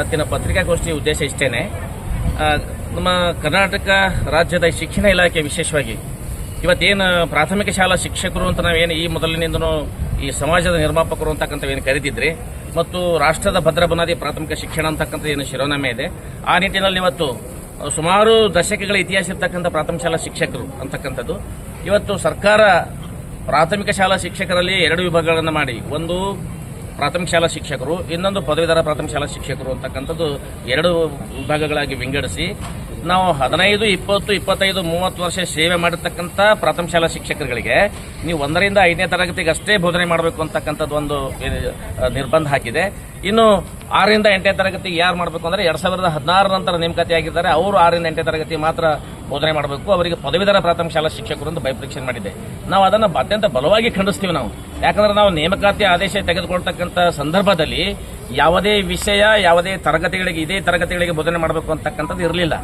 ಇವತ್ತಿನ ಪತ್ರಿಕಾಗೋಷ್ಠಿ ಉದ್ದೇಶ ಇಷ್ಟೇನೆ. ನಮ್ಮ ಕರ್ನಾಟಕ ರಾಜ್ಯದ ಶಿಕ್ಷಣ ಇಲಾಖೆ ವಿಶೇಷವಾಗಿ ಇವತ್ತೇನು ಪ್ರಾಥಮಿಕ ಶಾಲಾ ಶಿಕ್ಷಕರು ಅಂತ ನಾವೇನು ಈ ಮೊದಲಿನಿಂದನೂ ಈ ಸಮಾಜದ ನಿರ್ಮಾಪಕರು ಅಂತಕ್ಕಂಥ ಏನು ಕರೆದಿದ್ರಿ ಮತ್ತು ರಾಷ್ಟ್ರದ ಭದ್ರ ಬುನಾದಿ ಪ್ರಾಥಮಿಕ ಶಿಕ್ಷಣ ಅಂತಕ್ಕಂಥ ಏನು ಶಿರೋನಾಮೆ ಇದೆ, ಆ ನಿಟ್ಟಿನಲ್ಲಿ ಇವತ್ತು ಸುಮಾರು ದಶಕಗಳ ಇತಿಹಾಸ ಇರ್ತಕ್ಕಂಥ ಪ್ರಾಥಮಿಕ ಶಾಲಾ ಶಿಕ್ಷಕರು ಅಂತಕ್ಕಂಥದ್ದು ಇವತ್ತು ಸರ್ಕಾರ ಪ್ರಾಥಮಿಕ ಶಾಲಾ ಶಿಕ್ಷಕರಲ್ಲಿ 2 ವಿಭಾಗಗಳನ್ನು ಮಾಡಿ, ಒಂದು ಪ್ರಾಥಮಿಕ ಶಾಲಾ ಶಿಕ್ಷಕರು, ಇನ್ನೊಂದು ಪದವೀಧರ ಪ್ರಾಥಮಿಕ ಶಾಲಾ ಶಿಕ್ಷಕರು ಅಂತಕ್ಕಂಥದ್ದು 2 ವಿಭಾಗಗಳಾಗಿ ವಿಂಗಡಿಸಿ ನಾವು 15, 20, 25, 30 ವರ್ಷ ಸೇವೆ ಮಾಡಿರ್ತಕ್ಕಂಥ ಪ್ರಾಥಮಿಕ ಶಾಲಾ ಶಿಕ್ಷಕರುಗಳಿಗೆ ನೀವು 1ರಿಂದ 5ನೇ ತರಗತಿಗೆ ಅಷ್ಟೇ ಬೋಧನೆ ಮಾಡಬೇಕು ಅಂತಕ್ಕಂಥದ್ದು ಒಂದು ನಿರ್ಬಂಧ ಹಾಕಿದೆ. ಇನ್ನು 6ರಿಂದ 8ನೇ ತರಗತಿಗೆ ಯಾರು ಮಾಡಬೇಕು ಅಂದರೆ 2016 ನಂತರ ನೇಮಕಾತಿ ಆಗಿದ್ದಾರೆ, ಅವರು 6ರಿಂದ 8ನೇ ತರಗತಿ ಮಾತ್ರ ಬೋಧನೆ ಮಾಡಬೇಕು, ಅವರಿಗೆ ಪದವೀಧರ ಪ್ರಾಥಮಿಕ ಶಾಲಾ ಶಿಕ್ಷಕರು ಅಂತ ಬೈಪ್ರಿಕ್ಷನ್ ಮಾಡಿದೆ. ನಾವು ಅದನ್ನು ಅತ್ಯಂತ ಬಲವಾಗಿ ಖಂಡಿಸ್ತೀವಿ. ನಾವು ಯಾಕಂದ್ರೆ ನಾವು ನೇಮಕಾತಿ ಆದೇಶ ತೆಗೆದುಕೊಳ್ತಕ್ಕಂಥ ಸಂದರ್ಭದಲ್ಲಿ ಯಾವುದೇ ವಿಷಯ ಯಾವುದೇ ತರಗತಿಗಳಿಗೆ ಇದೇ ತರಗತಿಗಳಿಗೆ ಬೋಧನೆ ಮಾಡಬೇಕು ಅಂತಕ್ಕಂಥದ್ದು ಇರಲಿಲ್ಲ.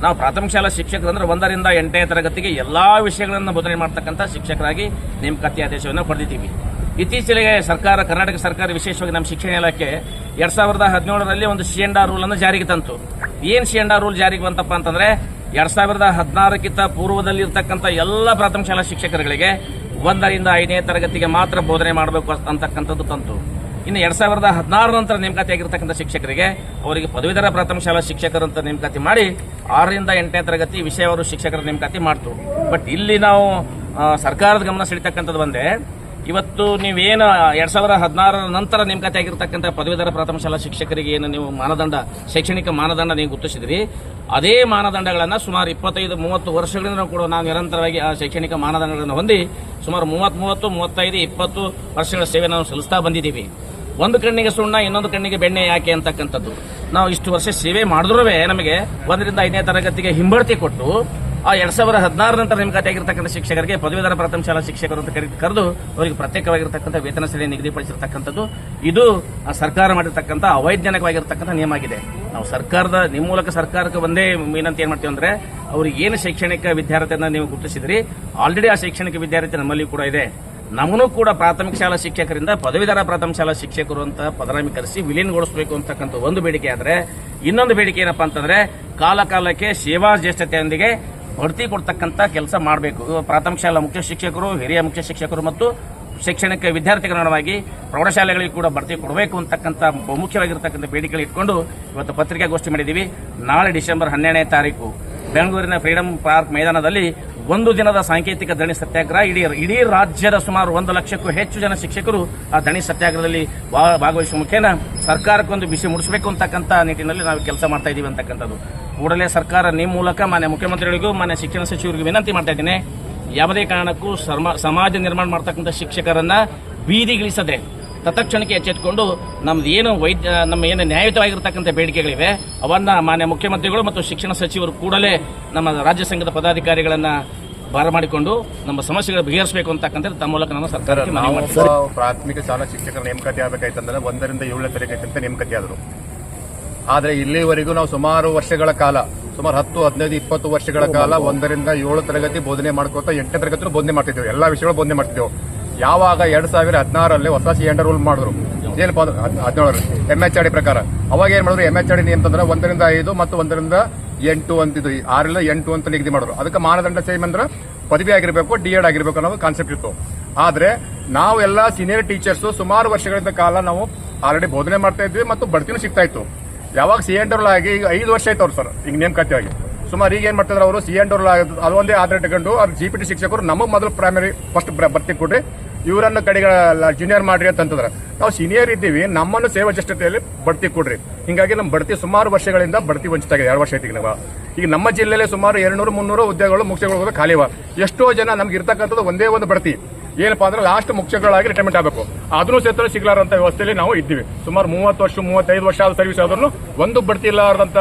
ನಾವು ಪ್ರಾಥಮಿಕ ಶಾಲಾ ಶಿಕ್ಷಕರು ಅಂದ್ರೆ 1ರಿಂದ 8ನೇ ತರಗತಿಗೆ ಎಲ್ಲಾ ವಿಷಯಗಳನ್ನು ಬೋಧನೆ ಮಾಡತಕ್ಕಂಥ ಶಿಕ್ಷಕರಾಗಿ ನೇಮಕಾತಿ ಆದೇಶವನ್ನು ಪಡೆದಿದ್ದೀವಿ. ಇತ್ತೀಚೆಗೆ ಸರ್ಕಾರ, ಕರ್ನಾಟಕ ಸರ್ಕಾರ ವಿಶೇಷವಾಗಿ ನಮ್ಮ ಶಿಕ್ಷಣ ಇಲಾಖೆ 2017ರಲ್ಲಿ ಒಂದು C&R ರೂಲ್ ಅನ್ನು ಜಾರಿಗೆ ತಂತು. ಏನ್ C&R ರೂಲ್ ಜಾರಿಗೆ ಬಂತಪ್ಪ ಅಂತಂದ್ರೆ 2016ಕ್ಕಿಂತ ಪೂರ್ವದಲ್ಲಿ ಇರತಕ್ಕಂಥ ಎಲ್ಲ ಪ್ರಾಥಮಿಕ ಶಾಲಾ ಶಿಕ್ಷಕರುಗಳಿಗೆ 1ರಿಂದ 5ನೇ ತರಗತಿಗೆ ಮಾತ್ರ ಬೋಧನೆ ಮಾಡಬೇಕು ಅಂತಕ್ಕಂಥದ್ದು ತಂತು. ಇನ್ನು 2016 ನಂತರ ನೇಮಕಾತಿ ಆಗಿರ್ತಕ್ಕಂಥ ಶಿಕ್ಷಕರಿಗೆ ಅವರಿಗೆ ಪದವೀಧರ ಪ್ರಾಥಮಿಕ ಶಾಲಾ ಶಿಕ್ಷಕರಂತ ನೇಮಕಾತಿ ಮಾಡಿ 6ರಿಂದ 8ನೇ ತರಗತಿ ವಿಷಯವರು ಶಿಕ್ಷಕರ ನೇಮಕಾತಿ ಮಾಡ್ತು. ಬಟ್ ಇಲ್ಲಿ ನಾವು ಸರ್ಕಾರದ ಗಮನ ಸೆಳೀತಕ್ಕಂಥದ್ದು ಬಂದೆ, ಇವತ್ತು ನೀವೇನು 2016 ನಂತರ ನೇಮಕಾತಿ ಆಗಿರ್ತಕ್ಕಂಥ ಪದವೀಧರ ಪ್ರಾಥಮಿಕ ಶಾಲಾ ಶಿಕ್ಷಕರಿಗೆ ಏನು ನೀವು ಮಾನದಂಡ, ಶೈಕ್ಷಣಿಕ ಮಾನದಂಡ ನೀವು ಗುರುತಿಸಿದ್ರಿ, ಅದೇ ಮಾನದಂಡಗಳನ್ನು ಸುಮಾರು 25-30 ವರ್ಷಗಳಿಂದ ಕೂಡ ನಾವು ನಿರಂತರವಾಗಿ ಆ ಶೈಕ್ಷಣಿಕ ಮಾನದಂಡಗಳನ್ನು ಹೊಂದಿ ಸುಮಾರು 30, 35, 20 ವರ್ಷಗಳ ಸೇವೆ ನಾವು ಸಲ್ಲಿಸ್ತಾ ಬಂದಿದ್ದೀವಿ. ಒಂದು ಕಣ್ಣಿಗೆ ಸುಣ್ಣ ಇನ್ನೊಂದು ಕಣ್ಣಿಗೆ ಬೆಣ್ಣೆ ಯಾಕೆ ಅಂತಕ್ಕಂಥದ್ದು. ನಾವು ಇಷ್ಟು ವರ್ಷ ಸೇವೆ ಮಾಡಿದ್ರೂ ನಮಗೆ 1ರಿಂದ 5ನೇ ತರಗತಿಗೆ ಹಿಂಬಡ್ತಿ ಕೊಟ್ಟು ಆ 2016 ನಂತರ ನೇಮಕಾತಿ ಆಗಿರ್ತಕ್ಕಂಥ ಶಿಕ್ಷಕರಿಗೆ ಪದವೀಧರ ಪ್ರಾಥಮಿಕ ಶಾಲಾ ಶಿಕ್ಷಕರು ಅಂತ ಕರೆದು ಅವರಿಗೆ ಪ್ರತ್ಯೇಕವಾಗಿರ್ತಕ್ಕಂಥ ವೇತನ ಶ್ರೇಣಿ ನಿಗದಿಪಡಿಸಿರ್ತಕ್ಕಂಥದ್ದು ಇದು ಸರ್ಕಾರ ಮಾಡಿರ್ತಕ್ಕಂಥ ಅವೈಜ್ಞಾನಿಕವಾಗಿರ್ತಕ್ಕಂಥ ನಿಯಮ ಆಗಿದೆ. ನಾವು ಸರ್ಕಾರದ ನಿಮ್ಮ ಮೂಲಕ ಸರ್ಕಾರಕ್ಕೆ ಒಂದೇ ವಿನಂತಿ ಏನ್ ಮಾಡ್ತೀವಿ ಅಂದ್ರೆ, ಅವ್ರಿಗೆ ಏನು ಶೈಕ್ಷಣಿಕ ವಿದ್ಯಾರ್ಥಿಯನ್ನ ನೀವು ಗುರುತಿಸಿದ್ರಿ, ಆಲ್ರೆಡಿ ಆ ಶೈಕ್ಷಣಿಕ ವಿದ್ಯಾರ್ಥಿ ನಮ್ಮಲ್ಲಿ ಕೂಡ ಇದೆ. ನಮ್ಮನ್ನು ಕೂಡ ಪ್ರಾಥಮಿಕ ಶಾಲಾ ಶಿಕ್ಷಕರಿಂದ ಪದವೀಧರ ಪ್ರಾಥಮಿಕ ಶಾಲಾ ಶಿಕ್ಷಕರು ಅಂತ ಪದನಾಮೀಕರಿಸಿ ವಿಲೀನಗೊಳಿಸಬೇಕು ಅಂತಕ್ಕಂಥ ಒಂದು ಬೇಡಿಕೆ ಆದ್ರೆ, ಇನ್ನೊಂದು ಬೇಡಿಕೆ ಏನಪ್ಪಾ ಅಂತಂದ್ರೆ ಕಾಲಕ್ಕೆ ಸೇವಾ ಜ್ಯೇಷ್ಠತೆಯೊಂದಿಗೆ ಬಡ್ತಿ ಕೊಡ್ತಕ್ಕಂಥ ಕೆಲಸ ಮಾಡಬೇಕು. ಪ್ರಾಥಮಿಕ ಶಾಲಾ ಮುಖ್ಯ ಶಿಕ್ಷಕರು, ಹಿರಿಯ ಮುಖ್ಯ ಶಿಕ್ಷಕರು ಮತ್ತು ಶೈಕ್ಷಣಿಕ ವಿದ್ಯಾರ್ಥಿಗಣವಾಗಿ ಪ್ರೌಢಶಾಲೆಗಳಿಗೆ ಕೂಡ ಬಡ್ತಿ ಕೊಡಬೇಕು ಅಂತಕ್ಕಂಥ ಬಹುಮುಖ್ಯವಾಗಿರ್ತಕ್ಕಂಥ ಬೇಡಿಕೆಗಳು ಇಟ್ಕೊಂಡು ಇವತ್ತು ಪತ್ರಿಕಾಗೋಷ್ಠಿ ಮಾಡಿದ್ದೀವಿ. ನಾಳೆ ಡಿಸೆಂಬರ್ 12ನೇ ತಾರೀಕು ಬೆಂಗಳೂರಿನ ಫ್ರೀಡಂ ಪಾರ್ಕ್ ಮೈದಾನದಲ್ಲಿ 1 ದಿನದ ಸಾಂಕೇತಿಕ ದಣಿ ಸತ್ಯಾಗ್ರಹ, ಇಡೀ ರಾಜ್ಯದ ಸುಮಾರು 1 ಲಕ್ಷಕ್ಕೂ ಹೆಚ್ಚು ಜನ ಶಿಕ್ಷಕರು ಆ ದಣಿ ಸತ್ಯಾಗ್ರಹದಲ್ಲಿ ಭಾಗವಹಿಸುವ ಮುಖೇನ ಸರ್ಕಾರಕ್ಕೊಂದು ಬಿಸಿ ಮುಡಿಸಬೇಕು ಅಂತಕ್ಕಂಥ ನಿಟ್ಟಿನಲ್ಲಿ ನಾವು ಕೆಲಸ ಮಾಡ್ತಾ ಇದ್ದೀವಿ ಅಂತಕ್ಕಂಥದ್ದು. ಕೂಡಲೇ ಸರ್ಕಾರ ನಿಮ್ಮ ಮೂಲಕ ಮಾನ್ಯ ಮುಖ್ಯಮಂತ್ರಿಗಳಿಗೂ ಮಾನ್ಯ ಶಿಕ್ಷಣ ಸಚಿವರಿಗೂ ವಿನಂತಿ ಮಾಡ್ತಾ ಇದ್ದೀನಿ, ಯಾವುದೇ ಕಾರಣಕ್ಕೂ ಸಮಾಜ ನಿರ್ಮಾಣ ಮಾಡ್ತಕ್ಕಂಥ ಶಿಕ್ಷಕರನ್ನ ಬೀದಿಗಿಳಿಸದೆ ತತ್ಕ್ಷಣಕ್ಕೆ ಎಚ್ಚೆತ್ತುಕೊಂಡು ನಮ್ದು ಏನು ನಮ್ಮ ಏನು ನ್ಯಾಯಯುತವಾಗಿರ್ತಕ್ಕಂಥ ಬೇಡಿಕೆಗಳಿವೆ ಅವನ್ನ ಮಾನ್ಯ ಮುಖ್ಯಮಂತ್ರಿಗಳು ಮತ್ತು ಶಿಕ್ಷಣ ಸಚಿವರು ಕೂಡಲೇ ನಮ್ಮ ರಾಜ್ಯ ಸಂಘದ ಪದಾಧಿಕಾರಿಗಳನ್ನ ಬರಮಾಡಿಕೊಂಡು ನಮ್ಮ ಸಮಸ್ಯೆಗಳು ಬಗೆಹರಿಸಬೇಕು ಅಂತಕ್ಕಂಥ ತಮ್ಮ ಮೂಲಕ ನಾನು ಸರ್ಕಾರಕ್ಕೆ ಮನವಿ ಮಾಡ್ತೀನಿ. ಪ್ರಾಥಮಿಕ ಶಾಲಾ ಶಿಕ್ಷಕರ ನೇಮಕಾತಿ ಆಗಬೇಕಾಯ್ತಂದ್ರೆ 1ರಿಂದ 7ನೇ ತರಗತಿ ಅಂತ ನೇಮಕಾತಿ ಆದರು. ಆದರೆ ಇಲ್ಲಿವರೆಗೂ ನಾವು ಸುಮಾರು ವರ್ಷಗಳ ಕಾಲ, ಸುಮಾರು 10, 15, 20 ವರ್ಷಗಳ ಕಾಲ 1ರಿಂದ 7 ತರಗತಿ ಬೋಧನೆ ಮಾಡ್ಕೋತಾ 8ನೇ ತರಗತಿ ಬೋಧನೆ ಮಾಡ್ತಿದ್ದೇವೆ, ಎಲ್ಲಾ ವಿಷಯಗಳು ಬೋಧನೆ ಮಾಡ್ತಿದ್ದೇವೆ. ಯಾವಾಗ 2016ರಲ್ಲಿ ಹೊಸ C&R ರೂಲ್ ಮಾಡಿದ್ರು, ಏನಪ್ಪ 17ರಲ್ಲಿ MHRD ಪ್ರಕಾರ, ಅವಾಗ ಏನ್ ಮಾಡಿದ್ರು, MHRD ಅಂತಂದ್ರೆ 1ರಿಂದ 5 ಮತ್ತು 1ರಿಂದ 8 ಅಂತಿದ್ದು, 6ರಿಂದ 8 ಅಂತ ನಿಗದಿ ಮಾಡಿದ್ರು. ಅದಕ್ಕೆ ಮಾನದಂಡ ಸೇಮ್ ಅಂದ್ರೆ ಪದವಿ ಆಗಿರ್ಬೇಕು, D.Ed ಆಗಿರ್ಬೇಕು ಅನ್ನೋ ಕಾನ್ಸೆಪ್ಟ್ ಇತ್ತು. ಆದ್ರೆ ನಾವೆಲ್ಲ ಸೀನಿಯರ್ ಟೀಚರ್ಸ್ ಸುಮಾರು ವರ್ಷಗಳಿಂದ ಕಾಲ ನಾವು ಆಲ್ರೆಡಿ ಬೋಧನೆ ಮಾಡ್ತಾ ಇದ್ವಿ ಮತ್ತು ಬಡ್ತಿನೂ ಸಿಗ್ತಾ ಇತ್ತು. ಯಾವಾಗ C&R ಆಗಿ ಈಗ 5 ವರ್ಷ ಆಯ್ತು ಅವ್ರು ಸರ್ ಈಗ ನೇಮಕಾತಿ ಆಗಿ. ಸುಮಾರು ಈಗ ಏನ್ ಮಾಡ್ತಿದ್ರು ಅವರು C&R ಅದೊಂದೇ ಆಧಾರ ಇಟ್ಕೊಂಡು ಅವ್ರ GPT ಶಿಕ್ಷಕರು ನಮ್ಮ ಮೊದಲು ಪ್ರೈಮರಿ ಫಸ್ಟ್ ಭರ್ತಿ ಕೊಡ್ರಿ, ಇವರನ್ನು ಕಡೆಗಳ ಜೂನಿಯರ್ ಮಾಡ್ರಿ ಅಂತಂದ್ರೆ ನಾವು ಸೀನಿಯರ್ ಇದ್ದೀವಿ, ನಮ್ಮನ್ನು ಸೇವಾ ಜ್ಯೇಷ್ಠತೆಯಲ್ಲಿ ಬಡ್ತಿ ಕೊಡ್ರಿ. ಹಿಂಗಾಗಿ ನಮ್ಮ ಬಡ್ತಿ ಸುಮಾರು ವರ್ಷಗಳಿಂದ ಬಡ್ತಿ ವಂಚಿತ ಆಗಿದೆ. 2 ವರ್ಷ ಆಯ್ತು ನಾವು. ಈಗ ನಮ್ಮ ಜಿಲ್ಲೆಯಲ್ಲಿ ಸುಮಾರು 200-300 ಹುದ್ದೆಗಳು ಮುಖ್ಯಗಳು ಖಾಲಿವ. ಎಷ್ಟೋ ಜನ ನಮ್ಗೆ ಇರ್ತಕ್ಕಂಥದ್ದು ಒಂದೇ ಒಂದು ಬಡ್ತಿ ಏನಪ್ಪಾ ಅಂದ್ರೆ ಲಾಸ್ಟ್ ಮುಖ್ಯಗಳಾಗಿ ರಿಟೈರ್ಮೆಂಟ್ ಆಗಬೇಕು, ಅದನ್ನು ಸೇತಲು ಸಿಗ್ಲಾರಂತ ವ್ಯವಸ್ಥೆಯಲ್ಲಿ ನಾವು ಇದ್ದೀವಿ. ಸುಮಾರು 30 ವರ್ಷ 35 ವರ್ಷ ಆದ ಸರ್ವಿಸ್ ಆದ್ರೂ ಒಂದು ಬಡ್ತಿ ಇಲ್ಲಾರದಂತ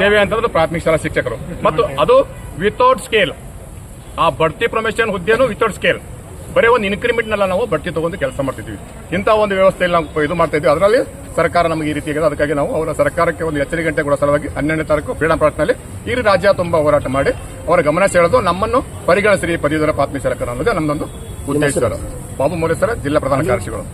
ಸೇವೆ ಅಂತಂದ್ರೆ ಪ್ರಾಥಮಿಕ ಶಾಲಾ ಶಿಕ್ಷಕರು, ಮತ್ತು ಅದು ವಿತೌಟ್ ಸ್ಕೇಲ್. ಆ ಬಡ್ತಿ ಪ್ರಮೋಷನ್ ಹುದ್ದೆನೂ ವಿತೌಟ್ ಸ್ಕೇಲ್, ಬರೀ ಒಂದು ಇನ್ಕ್ರಿಮೆಂಟ್ ನೆಲ್ಲ ನಾವು ಬಡ್ತಿ ತಗೊಂಡು ಕೆಲಸ ಮಾಡ್ತಿದ್ವಿ. ಇಂಥ ಒಂದು ವ್ಯವಸ್ಥೆಯಲ್ಲಿ ನಾವು ಇದು ಮಾಡ್ತಾ ಇದ್ವಿ. ಅದರಲ್ಲಿ ಸರ್ಕಾರ ನಮಗೆ ಈ ರೀತಿ ಆಗಿದೆ. ಅದಕ್ಕಾಗಿ ನಾವು ಅವರ ಸರ್ಕಾರಕ್ಕೆ ಒಂದು ಎಚ್ಚರಿಕೆ ಗಂಟೆ ಕೂಡ ಸಲುವಾಗಿ 12ನೇ ತಾರೀಕು ಫ್ರೀಡಂ ಪಾರ್ಕ್ನಲ್ಲಿ ಈ ರಾಜ್ಯ ತುಂಬಾ ಹೋರಾಟ ಮಾಡಿ ಅವರ ಗಮನ ಸೆಳೆದು ನಮ್ಮನ್ನು ಪರಿಗಣಿಸಿರಿ ಪದವೀಧರ ಪ್ರಾಥಮಿಕ ಶಾಲಕರು ಅನ್ನೋದೇ ನಮ್ಮದೊಂದು ಉದ್ದೇಶ. ಬಾಬು ಮೌರ್ಯ ಸರ್, ಜಿಲ್ಲಾ ಪ್ರಧಾನ ಕಾರ್ಯದರ್ಶಿಗಳು.